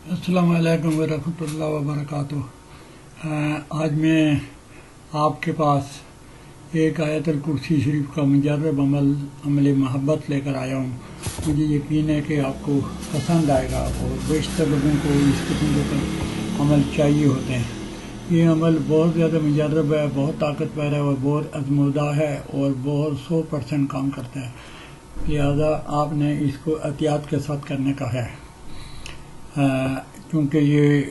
السلام علیکم ورحمۃ اللہ وبرکاتہ۔ آج میں آپ کے پاس ایک آیت الکرسی شریف کا مجرب عمل محبت لے کر آیا ہوں۔ مجھے یقین ہے کہ آپ کو پسند آئے گا اور بیشتر لوگوں کو اس قسم کے عمل چاہیے ہوتے ہیں۔ یہ عمل بہت زیادہ مجرب ہے، بہت طاقتور ہے اور بہت آزمودہ ہے اور بہت 100% کام کرتا ہے، لہذا آپ نے اس کو احتیاط کے ساتھ کرنے کا ہے، کیونکہ یہ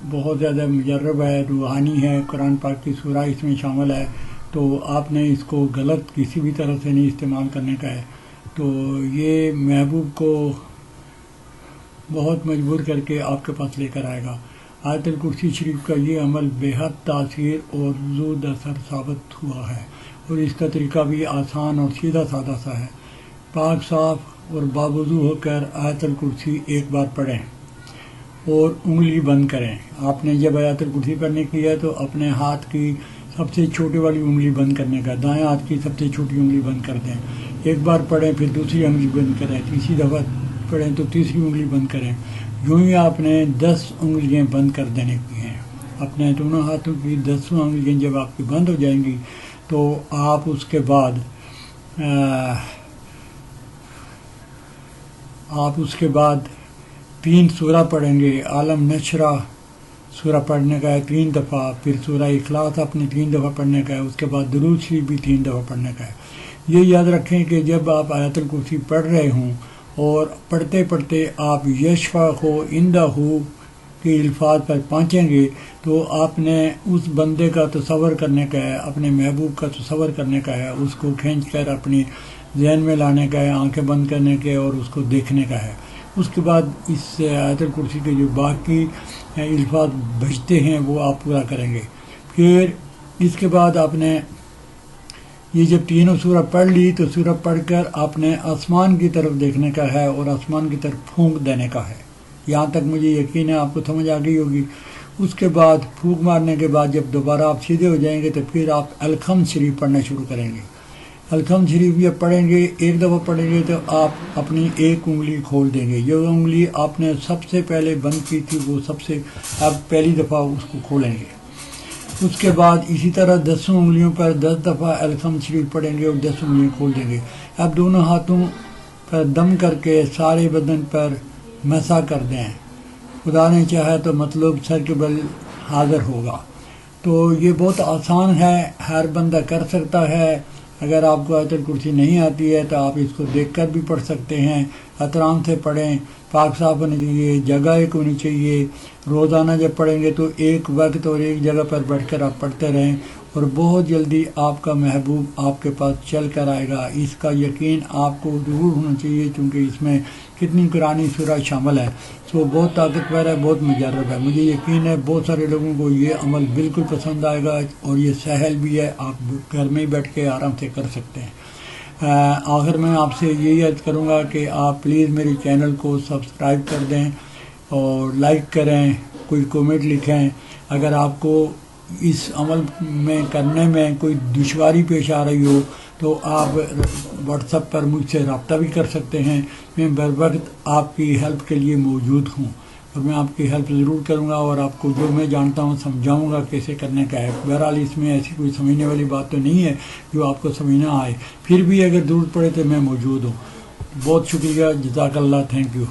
بہت زیادہ مجرب ہے، روحانی ہے، قرآن پاک کی سورہ اس میں شامل ہے، تو آپ نے اس کو غلط کسی بھی طرح سے نہیں استعمال کرنے کا ہے۔ تو یہ محبوب کو بہت مجبور کر کے آپ کے پاس لے کر آئے گا۔ آیت الکرسی شریف کا یہ عمل بے حد تاثیر اور زود اثر ثابت ہوا ہے، اور اس کا طریقہ بھی آسان اور سیدھا سادہ سا ہے۔ پاک صاف اور باوضو ہو کر آیت الکرسی ایک بار پڑھیں اور انگلی بند کریں۔ آپ نے جب آیت الکرسی پڑھنے کی ہے تو اپنے ہاتھ کی سب سے چھوٹی والی انگلی بند کرنے کا، دائیں ہاتھ کی سب سے چھوٹی انگلی بند کر دیں۔ ایک بار پڑھیں، پھر دوسری انگلی بند کریں، تیسری دفعہ پڑھیں تو تیسری انگلی بند کریں۔ یوں ہی آپ نے 10 انگلیاں بند کر دینے کی ہیں۔ اپنے دونوں ہاتھوں کی 10 انگلیاں جب آپ کی بند ہو جائیں گی تو آپ اس کے بعد 3 سورہ پڑھیں گے۔ عالم نشرہ سورہ پڑھنے کا ہے 3 دفعہ، پھر سورہ اخلاص اپنے 3 دفعہ پڑھنے کا ہے، اس کے بعد درود شریف بھی 3 دفعہ پڑھنے کا ہے۔ یہ یاد رکھیں کہ جب آپ آیت الکرسی پڑھ رہے ہوں اور پڑھتے پڑھتے آپ یشفع ہو اندہ ہو کے الفاظ پر پہنچیں گے تو آپ نے اس بندے کا تصور کرنے کا ہے، اپنے محبوب کا تصور کرنے کا ہے، اس کو کھینچ کر اپنی ذہن میں لانے کا ہے، آنکھیں بند کرنے کے اور اس کو دیکھنے کا ہے۔ اس کے بعد اس آیت الکرسی کے جو باقی الفاظ بچتے ہیں وہ آپ پورا کریں گے۔ پھر اس کے بعد آپ نے یہ جب تینوں سورہ پڑھ لی تو سورہ پڑھ کر آپ نے آسمان کی طرف دیکھنے کا ہے اور آسمان کی طرف پھونک دینے کا ہے۔ یہاں تک مجھے یقین ہے آپ کو سمجھ آ گئی ہوگی۔ اس کے بعد پھونک مارنے کے بعد جب دوبارہ آپ سیدھے ہو جائیں گے تو پھر آپ الحمد شریف پڑھنا شروع کریں گے۔ الحمد شریف یہ پڑھیں گے، ایک دفعہ پڑھیں گے تو آپ اپنی ایک انگلی کھول دیں گے۔ جو انگلی آپ نے سب سے پہلے بند کی تھی وہ آپ پہلی دفعہ اس کو کھولیں گے۔ اس کے بعد اسی طرح 10 انگلیوں پر 10 دفعہ الحمد شریف پڑھیں گے اور 10 انگلیاں کھول دیں گے۔ اب دونوں ہاتھوں پر دم کر کے سارے بدن پر مسح کر دیں۔ خدا نے چاہا تو مطلوب سر کے بل حاضر ہوگا۔ تو یہ بہت آسان ہے، ہر بندہ کر سکتا ہے۔ اگر آپ کو آیت الکرسی نہیں آتی ہے تو آپ اس کو دیکھ کر بھی پڑھ سکتے ہیں، احترام سے پڑھیں، پاک صاف ہونے چاہیے، جگہ ایک ہونی چاہیے۔ روزانہ جب پڑھیں گے تو ایک وقت اور ایک جگہ پر بیٹھ کر آپ پڑھتے رہیں اور بہت جلدی آپ کا محبوب آپ کے پاس چل کر آئے گا۔ اس کا یقین آپ کو ضرور ہونا چاہیے، چونکہ اس میں کتنی قرآنی سورہ شامل ہے، تو بہت طاقتور ہے، بہت مجرب ہے۔ مجھے یقین ہے بہت سارے لوگوں کو یہ عمل بالکل پسند آئے گا اور یہ سہل بھی ہے، آپ گھر میں بیٹھ کے آرام سے کر سکتے ہیں۔ آخر میں آپ سے یہی عرض کروں گا کہ آپ پلیز میری چینل کو سبسکرائب کر دیں اور لائک کریں، کوئی کومنٹ لکھیں۔ اگر آپ کو اس عمل میں کرنے میں کوئی دشواری پیش آ رہی ہو تو آپ واٹس ایپ پر مجھ سے رابطہ بھی کر سکتے ہیں۔ میں بر وقت آپ کی ہیلپ کے لیے موجود ہوں اور میں آپ کی ہیلپ ضرور کروں گا اور آپ کو جو میں جانتا ہوں سمجھاؤں گا کیسے کرنے کا ہے۔ بہرحال اس میں ایسی کوئی سمجھنے والی بات تو نہیں ہے جو آپ کو سمجھ نہ آئے، پھر بھی اگر ضرورت پڑے تو میں موجود ہوں۔ بہت شکریہ، جزاک اللہ، تھینک یو۔